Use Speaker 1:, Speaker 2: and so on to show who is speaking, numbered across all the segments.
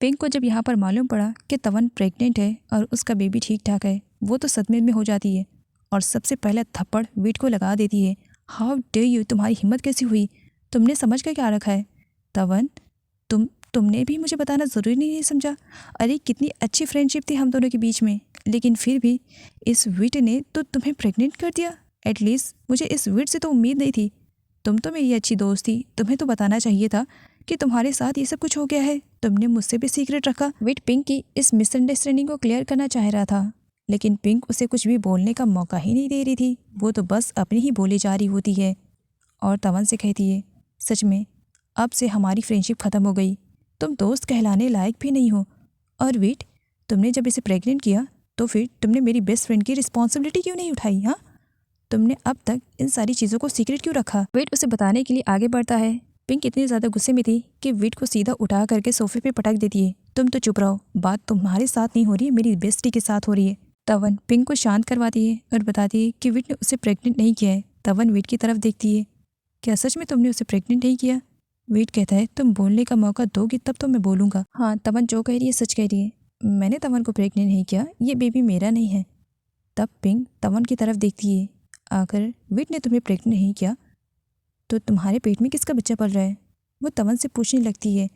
Speaker 1: Pink को जब यहाँ पर मालूम पड़ा कि तवन प्रेग्नेंट है और उसका बेबी ठीक ठाक है, वो तो सदमे में हो जाती है और सबसे पहला थप्पड़ वीट को लगा देती है। हाउ डे यू, तुम्हारी हिम्मत कैसी हुई? तुमने समझ कर क्या रखा है? तवन, तुमने भी मुझे बताना ज़रूरी नहीं समझा? अरे कितनी अच्छी फ्रेंडशिप थी हम दोनों के बीच में, लेकिन फिर भी इस वीट ने तो तुम्हें प्रेग्नेंट कर दिया। एटलीस्ट मुझे इस वीट से तो उम्मीद नहीं थी। तुम तो मेरी अच्छी दोस्त थी, तुम्हें तो बताना चाहिए था कि तुम्हारे साथ ये सब कुछ हो गया है। तुमने मुझसे भी सीक्रेट रखा। वीट पिंक की इस मिसअंडरस्टैंडिंग को क्लियर करना चाह रहा था, लेकिन पिंक उसे कुछ भी बोलने का मौका ही नहीं दे रही थी। वो तो बस अपनी ही बोली जा रही होती है और तवन से कहती है, सच में अब से हमारी फ्रेंडशिप ख़त्म हो गई। तुम दोस्त कहलाने लायक भी नहीं हो। और वीट, तुमने जब इसे प्रेग्नेंट किया तो फिर तुमने मेरी बेस्ट फ्रेंड की रिस्पॉन्सिबिलिटी क्यों नहीं उठाई? हाँ, तुमने अब तक इन सारी चीज़ों को सीक्रेट क्यों रखा? वीट उसे बताने के लिए आगे बढ़ता है। पिंक इतनी ज़्यादा गुस्से में थी कि वीट को सीधा उठा करके सोफे पे पटक देती है। तुम तो चुप रहो, बात तुम्हारे साथ नहीं हो रही है, मेरी बेस्टी के साथ हो रही है। तवन पिंक को शांत करवाती है और बताती है कि वीट ने उसे प्रेग्नेंट नहीं किया है। तवन वीट की तरफ देखती है, क्या सच में तुमने उसे प्रेग्नेंट नहीं किया? वीट कहता है, तुम बोलने का मौका दोगी तब तो मैं बोलूँगा। हाँ, तवन जो कह रही है सच कह रही है। मैंने तवन को प्रेग्नेंट नहीं किया, ये बेबी मेरा नहीं है। तब पिंक तवन की तरफ देखती है, अगर वीट ने तुम्हें प्रेग्नेंट नहीं किया तो तुम्हारे पेट में किसका बच्चा पल रहा है? वो तवन से पूछने लगती है,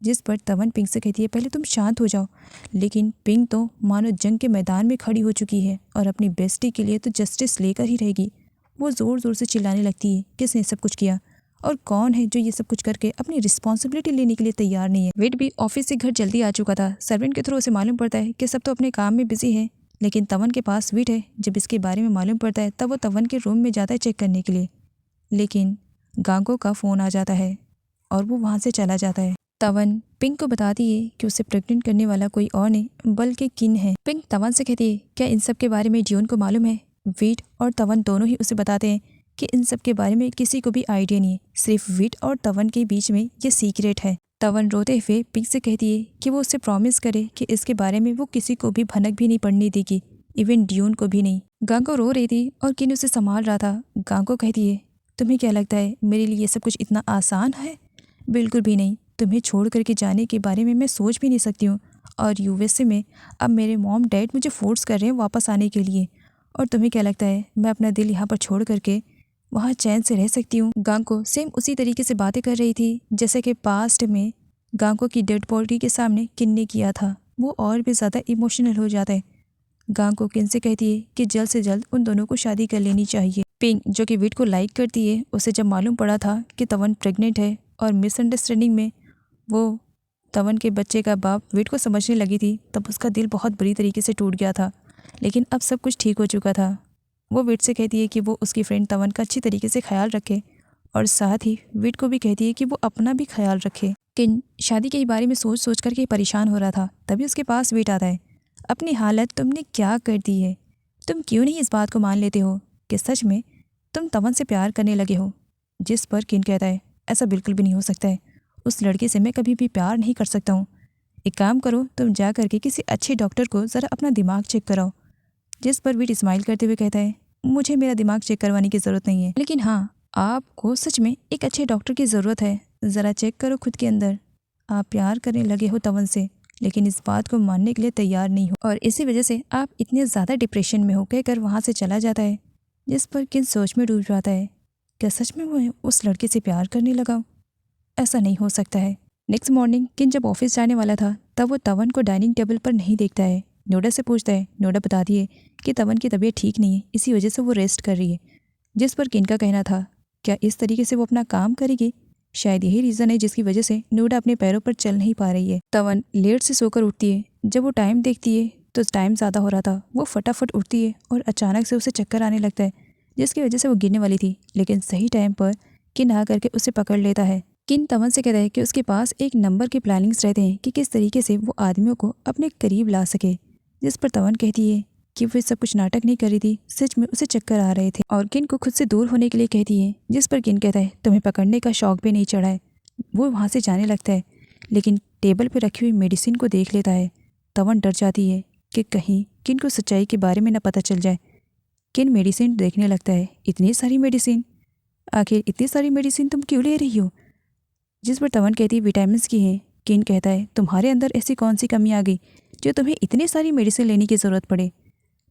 Speaker 1: जिस पर तवन पिंक से कहती है, पहले तुम शांत हो जाओ। लेकिन पिंक तो मानो जंग के मैदान में खड़ी हो चुकी है और अपनी बेस्टी के लिए तो जस्टिस लेकर ही रहेगी। वो ज़ोर ज़ोर से चिल्लाने लगती है, किसने सब कुछ किया और कौन है जो ये सब कुछ करके अपनी रिस्पॉन्सिबिलिटी लेने के लिए तैयार नहीं है? वेट भी ऑफिस से घर जल्दी आ चुका था। सर्वेंट के थ्रू उसे मालूम पड़ता है कि सब तो अपने काम में बिजी है, लेकिन तवन के पास वीट है। जब इसके बारे में मालूम पड़ता है तब वो तवन के रूम में जाता है चेक करने के लिए, लेकिन गांगो का फ़ोन आ जाता है और वो वहाँ से चला जाता है। तवन पिंक को बताती है कि उसे प्रेग्नेंट करने वाला कोई और नहीं बल्कि किन है। पिंक तवन से कहती है, क्या इन सब के बारे में जियोन को मालूम है? वीट और तवन दोनों ही उसे बताते हैं कि इन सब के बारे में किसी को भी आइडिया नहीं है, सिर्फ वीट और तवन के बीच में ये सीक्रेट है। तवन रोते हुए पिंक से कहती है कि वो उससे प्रॉमिस करे कि इसके बारे में वो किसी को भी भनक भी नहीं पड़ने देगी, इवन ड्यून को भी नहीं। गांगो रो रही थी और किन उसे संभाल रहा था। गांगो कहती है, तुम्हें क्या लगता है मेरे लिए ये सब कुछ इतना आसान है? बिल्कुल भी नहीं। तुम्हें छोड़ करके जाने के बारे में मैं सोच भी नहीं सकती हूँ। और यूएसए में अब मेरे मॉम डैड मुझे फोर्स कर रहे हैं वापस आने के लिए। और तुम्हें क्या लगता है मैं अपना दिल यहाँ पर छोड़ करके वहाँ चैन से रह सकती हूँ? गांगो सेम उसी तरीके से बातें कर रही थी जैसे कि पास्ट में गांगो की डेड बॉडी के सामने किन ने किया था। वो और भी ज़्यादा इमोशनल हो जाता है। गांगो किन से कहती है कि जल्द से जल्द उन दोनों को शादी कर लेनी चाहिए। पिंक जो कि वीट को लाइक करती है, उसे जब मालूम पड़ा था कि तवन प्रेग्नेंट है और मिसअंडरस्टैंडिंग में वो तवन के बच्चे का बाप वीट को समझने लगी थी, तब उसका दिल बहुत बुरी तरीके से टूट गया था। लेकिन अब सब कुछ ठीक हो चुका था। वो वीट से कहती है कि वो उसकी फ्रेंड तवन का अच्छी तरीके से ख्याल रखे और साथ ही वीट को भी कहती है कि वो अपना भी ख्याल रखे। किन शादी के बारे में सोच सोच करके परेशान हो रहा था, तभी उसके पास वीट आता है। अपनी हालत तुमने क्या कर दी है? तुम क्यों नहीं इस बात को मान लेते हो कि सच में तुम तवन से प्यार करने लगे हो? जिस पर किन कहता है, ऐसा बिल्कुल भी नहीं हो सकता है। उस लड़के से मैं कभी भी प्यार नहीं कर सकता हूँ। एक काम करो, तुम जा करके किसी अच्छे डॉक्टर को ज़रा अपना दिमाग चेक कराओ। जिस पर वीट स्माइल करते हुए कहता है, मुझे मेरा दिमाग चेक करवाने की ज़रूरत नहीं है, लेकिन हाँ, आपको सच में एक अच्छे डॉक्टर की ज़रूरत है। ज़रा चेक करो खुद के अंदर। आप प्यार करने लगे हो तवन से, लेकिन इस बात को मानने के लिए तैयार नहीं हो और इसी वजह से आप इतने ज़्यादा डिप्रेशन में हो कहकर वहाँ से चला जाता है। जिस पर किन सोच में डूब जाता है, क्या सच में वो उस लड़के से प्यार करने लगा? ऐसा नहीं हो सकता है। नेक्स्ट मॉर्निंग किन जब ऑफिस जाने वाला था तब वो तवन को डाइनिंग टेबल पर नहीं देखता है। नोडा से पूछता है। नोडा बताती है कि तवन की तबीयत ठीक नहीं है, इसी वजह से वो रेस्ट कर रही है। जिस पर किन का कहना था, क्या इस तरीके से वो अपना काम करेगी? शायद यही रीज़न है जिसकी वजह से नोडा अपने पैरों पर चल नहीं पा रही है। तवन लेट से सोकर उठती है। जब वो टाइम देखती है तो टाइम ज़्यादा हो रहा था। वो फटाफट उठती है और अचानक से उसे चक्कर आने लगता है, जिसकी वजह से वो गिरने वाली थी, लेकिन सही टाइम पर किन आ करके उसे पकड़ लेता है। किन तवन से कहता है कि उसके पास एक नंबर के प्लानिंग्स रहते हैं कि किस तरीके से वो आदमियों को अपने करीब ला सके। जिस पर तवन कहती है कि वो सब कुछ नाटक नहीं कर रही थी, सच में उसे चक्कर आ रहे थे और किन को खुद से दूर होने के लिए कहती है। जिस पर किन कहता है, तुम्हें पकड़ने का शौक भी नहीं चढ़ा है। वो वहाँ से जाने लगता है, लेकिन टेबल पर रखी हुई मेडिसिन को देख लेता है। तवन डर जाती है कि कहीं किन को सच्चाई के बारे में न पता चल जाए। किन मेडिसिन देखने लगता है। इतनी सारी मेडिसिन, आखिर इतनी सारी मेडिसिन तुम क्यों ले रही हो? जिस पर तवन कहती है विटामिन्स की है। किन कहता है, तुम्हारे अंदर ऐसी कौन सी कमी आ गई जो तुम्हें इतनी सारी मेडिसिन लेने की ज़रूरत पड़े।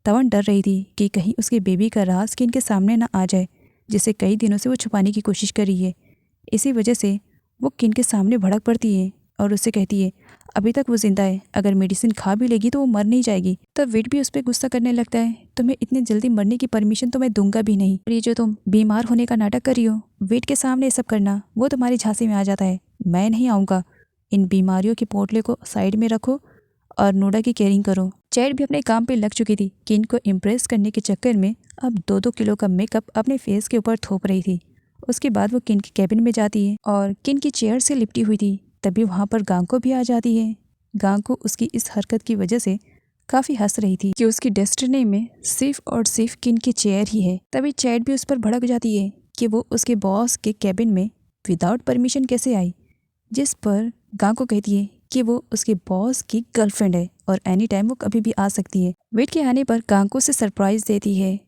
Speaker 1: तवन डर रही थी कि कहीं उसके बेबी का राज किन के सामने ना आ जाए, जिसे कई दिनों से वो छुपाने की कोशिश कर रही है। इसी वजह से वो किन के सामने भड़क पड़ती है और उससे कहती है अभी तक वो जिंदा है, अगर मेडिसिन खा भी लेगी तो वो मर नहीं जाएगी। तब वेट भी उस पर गुस्सा करने लगता है, तुम्हें इतनी जल्दी मरने की परमिशन तो मैं दूंगा भी नहीं। और ये जो तुम बीमार होने का नाटक कर रही हो, वेट के सामने ये सब करना, वो तुम्हारी झांसे में आ जाता है। मैं नहीं आऊँगा। इन बीमारियों के पोटले को साइड में रखो और नोडा की केयरिंग करो। चैट भी अपने काम पे लग चुकी थी। किन को इम्प्रेस करने के चक्कर में अब 2-2 किलो का मेकअप अपने फेस के ऊपर थोप रही थी। उसके बाद वो किन के कैबिन में जाती है और किन की चेयर से लिपटी हुई थी। तभी वहाँ पर गांको भी आ जाती है। गांको उसकी इस हरकत की वजह से काफ़ी हंस रही थी कि उसकी डेस्टिनी में सिर्फ और सिर्फ किन की चेयर ही है। तभी चैट भी उस पर भड़क जाती है कि वो उसके बॉस के कैबिन में विदाउट परमिशन कैसे आई, जिस पर गांको कहती है कि वो उसके बॉस की गर्लफ्रेंड है और एनी टाइम वो कभी भी आ सकती है। वेट के आने पर गांको से सरप्राइज देती है।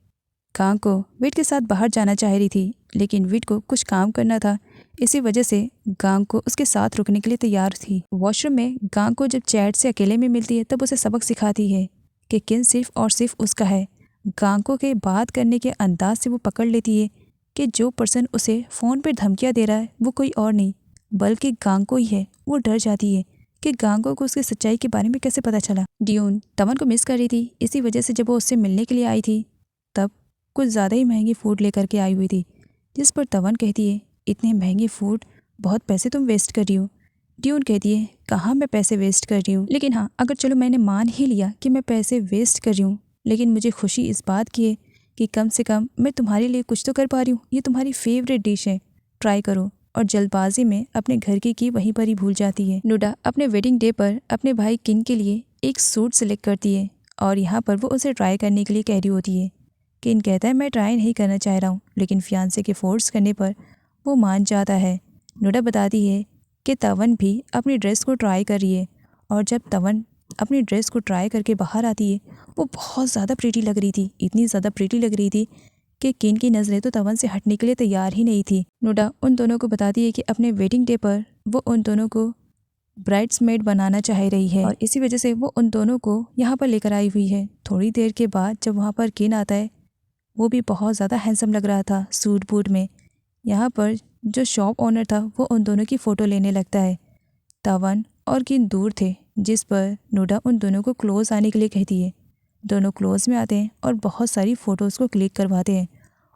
Speaker 1: गांको वेट के साथ बाहर जाना चाह रही थी, लेकिन वेट को कुछ काम करना था। इसी वजह से गांको उसके साथ रुकने के लिए तैयार थी। वॉशरूम में गांको जब चैट से अकेले में मिलती है तब उसे सबक सिखाती है कि किन सिर्फ और सिर्फ उसका है। गांको के बात करने के अंदाज से वो पकड़ लेती है कि जो पर्सन उसे फ़ोन पर धमकियाँ दे रहा है वो कोई और नहीं बल्कि गांको ही है। वो डर जाती है कि गांको को उसकी सच्चाई के बारे में कैसे पता चला। ड्यून तवन को मिस कर रही थी, इसी वजह से जब वो उससे मिलने के लिए आई थी तब कुछ ज़्यादा ही महंगी फ़ूड लेकर के आई हुई थी, जिस पर तवन कहती है इतने महंगे फ़ूड, बहुत पैसे तुम वेस्ट कर रही हो। ड्यून कहती है कहाँ मैं पैसे वेस्ट कर रही हूँ, लेकिन हाँ अगर चलो मैंने मान ही लिया कि मैं पैसे वेस्ट कर रही हूँ, लेकिन मुझे खुशी इस बात की है कि कम से कम मैं तुम्हारे लिए कुछ तो कर पा रही हूँ। ये तुम्हारी फेवरेट डिश है, ट्राई करो। और जल्दबाजी में अपने घर की वहीं पर ही भूल जाती है। नोडा अपने वेडिंग डे पर अपने भाई किन के लिए एक सूट सेलेक्ट करती है और यहाँ पर वो उसे ट्राई करने के लिए कह रही होती है। किन कहता है मैं ट्राई नहीं करना चाह रहा हूँ, लेकिन फियांसे के फोर्स करने पर वो मान जाता है। नोडा बताती है कि तवन भी अपनी ड्रेस को ट्राई कर रही है और जब तवन अपनी ड्रेस को ट्राई करके बाहर आती है वो बहुत ज़्यादा प्रीटी लग रही थी, इतनी ज़्यादा प्रीटी लग रही थी कि किन की नज़रें तो तवन से हटने के लिए तैयार ही नहीं थी। नोडा उन दोनों को बताती है कि अपने वेडिंग डे पर वो उन दोनों को ब्राइड्समेड बनाना चाह रही है और इसी वजह से वो उन दोनों को यहाँ पर लेकर आई हुई है। थोड़ी देर के बाद जब वहाँ पर किन आता है, वो भी बहुत ज़्यादा हैंडसम लग रहा था सूट बूट में। यहाँ पर जो शॉप ओनर था वो उन दोनों की फ़ोटो लेने लगता है। तवन और किन दूर थे, जिस पर नोडा उन दोनों को क्लोज़ आने के लिए कहती है। दोनों क्लोज़ में आते हैं और बहुत सारी फ़ोटोज़ को क्लिक करवाते हैं।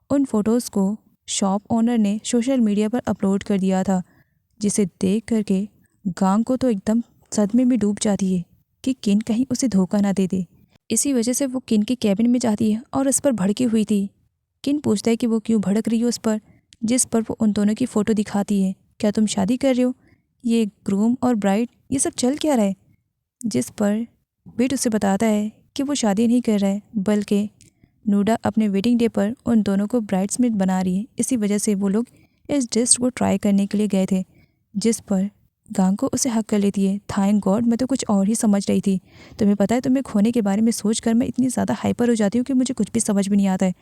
Speaker 1: उन फ़ोटोज़ को शॉप ओनर ने सोशल मीडिया पर अपलोड कर दिया था, जिसे देख करके गांग को तो एकदम सदमे में डूब जाती है कि किन कहीं उसे धोखा ना दे दे। इसी वजह से वो किन के कैबिन में जाती है और उस पर भड़की हुई थी। किन पूछता है कि वो क्यों भड़क रही हो उस पर, जिस पर वो उन दोनों की फ़ोटो दिखाती है। क्या तुम शादी कर रहे हो? ये ग्रूम और ब्राइड ये सब चल क्या रहा है? जिस पर वेट उसे बताता है कि वो शादी नहीं कर रहा है, बल्कि नोडा अपने वेडिंग डे पर उन दोनों को ब्राइड्समेड बना रही है। इसी वजह से वो लोग इस डिश को ट्राई करने के लिए गए थे, जिस पर गांग को उसे हक कर लेती है। थैंक गॉड, मैं तो कुछ और ही समझ रही थी। तुम्हें पता है तुम्हें खोने के बारे में सोचकर मैं इतनी ज़्यादा हाइपर हो जाती हूँ कि मुझे कुछ भी समझ भी नहीं आता है।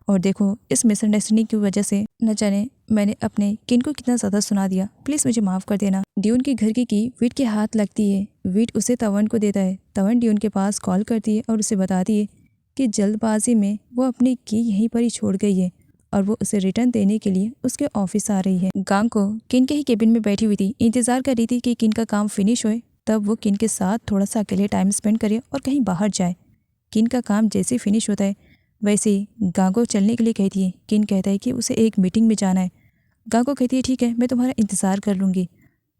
Speaker 1: और देखो इस मिसअंडरस्टैंडिंग की वजह से न जाने मैंने अपने किन को कितना ज़्यादा सुना दिया, प्लीज़ मुझे माफ़ कर देना। ड्यून की घर की वीट के हाथ लगती है। वीट उसे तवन को देता है। तवन ड्यून के पास कॉल करती है और उसे बताती है कि जल्दबाजी में वो अपनी की यहीं पर ही छोड़ गई है और वो उसे रिटर्न देने के लिए उसके ऑफिस आ रही है। गांग को किन के ही केबिन में बैठी हुई थी, इंतज़ार कर रही थी कि किन का काम फिनिश होए तब वो किन के साथ थोड़ा सा अकेले टाइम स्पेंड करे और कहीं बाहर जाए। किन का काम जैसे फिनिश होता है वैसे ही गांग को चलने के लिए कहती है। किन कहता है कि उसे एक मीटिंग में जाना है। गांग को कहती है ठीक है, मैं तुम्हारा इंतज़ार कर लूँगी।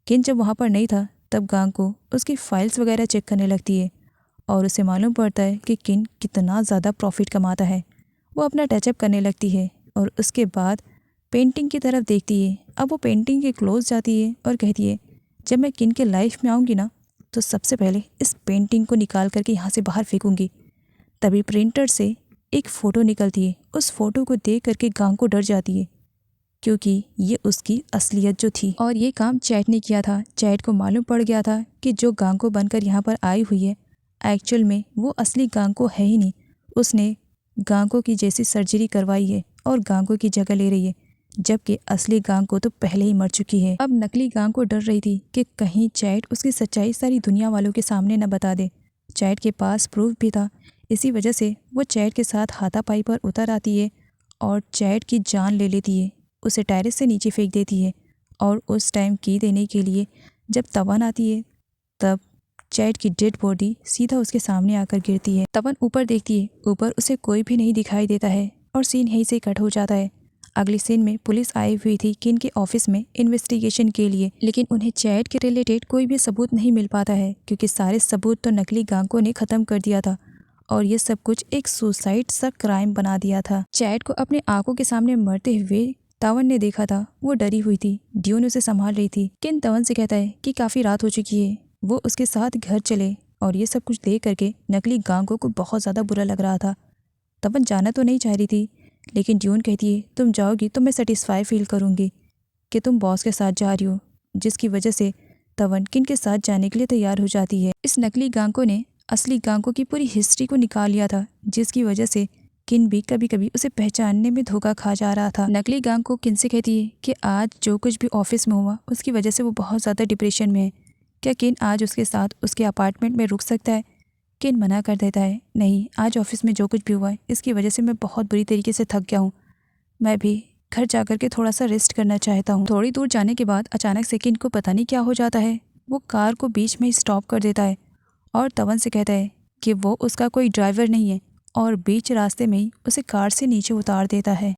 Speaker 1: किन जब वहाँ पर नहीं था तब गांग को उसकी फाइल्स वगैरह चेक करने लगती है और उसे मालूम पड़ता है कि किन कितना ज़्यादा प्रॉफिट कमाता है। वो अपना टचअप करने लगती है और उसके बाद पेंटिंग की तरफ देखती है। अब वो पेंटिंग के क्लोज जाती है और कहती है जब मैं किन के लाइफ में आऊँगी ना तो सबसे पहले इस पेंटिंग को निकाल करके यहाँ से बाहर फेंकूँगी। तभी प्रिंटर से एक फ़ोटो निकलती है। उस फोटो को देख करके गांग को डर जाती है, क्योंकि ये उसकी असलियत जो थी और ये काम चैट ने किया था। चैट को मालूम पड़ गया था कि जो गांग को बनकर यहाँ पर आई हुई है एक्चुअल में वो असली गांग को है ही नहीं। उसने गांगो की जैसी सर्जरी करवाई है और गांगो की जगह ले रही है, जबकि असली गांगो तो पहले ही मर चुकी है। अब नकली गांगो डर रही थी कि कहीं चैट उसकी सच्चाई सारी दुनिया वालों के सामने न बता दे। चैट के पास प्रूफ भी था, इसी वजह से वो चैट के साथ हाथापाई पर उतर आती है और चैट की जान ले लेती है, उसे टेरेस से नीचे फेंक देती है। और उस टाइम की देने के लिए जब तवन आती है तब चैट की डेड बॉडी सीधा उसके सामने आकर गिरती है। तवन ऊपर देखती है, ऊपर उसे कोई भी नहीं दिखाई देता है और सीन यहीं से कट हो जाता है। अगली सीन में पुलिस आई हुई थी किन के ऑफिस में इन्वेस्टिगेशन के लिए, लेकिन उन्हें चैट के रिलेटेड कोई भी सबूत नहीं मिल पाता है क्योंकि सारे सबूत तो नकली गांगो ने खत्म कर दिया था और ये सब कुछ एक सुसाइड सा क्राइम बना दिया था। चैट को अपने आंखों के सामने मरते हुए तवन ने देखा था। वो डरी हुई थी, ड्यून उसे संभाल रही थी। किन तवन से कहता है कि काफी रात हो चुकी है, वो उसके साथ घर चले। और ये सब कुछ देख करके नकली गांगो को बहुत ज्यादा बुरा लग रहा था। तवन जाना तो नहीं चाह रही थी, लेकिन ड्यून कहती है तुम जाओगी तो मैं सेटिस्फाई फील करूंगी कि तुम बॉस के साथ जा रही हो, जिसकी वजह से तवन किन के साथ जाने के लिए तैयार हो जाती है। इस नकली गांगो ने असली गांगो की पूरी हिस्ट्री को निकाल लिया था, जिसकी वजह से किन भी कभी कभी उसे पहचानने में धोखा खा जा रहा था। नकली गांगो किन से कहती है कि आज जो कुछ भी ऑफिस में हुआ उसकी वजह से वो बहुत ज़्यादा डिप्रेशन में है। क्या किन आज उसके साथ उसके अपार्टमेंट में रुक सकता है? किन मना कर देता है, नहीं, आज ऑफिस में जो कुछ भी हुआ है इसकी वजह से मैं बहुत बुरी तरीके से थक गया हूँ, मैं भी घर जाकर के थोड़ा सा रेस्ट करना चाहता हूँ। थोड़ी दूर जाने के बाद अचानक से किन को पता नहीं क्या हो जाता है, वो कार को बीच में ही स्टॉप कर देता है और तवन से कहता है कि वो उसका कोई ड्राइवर नहीं है और बीच रास्ते में ही उसे कार से नीचे उतार देता है।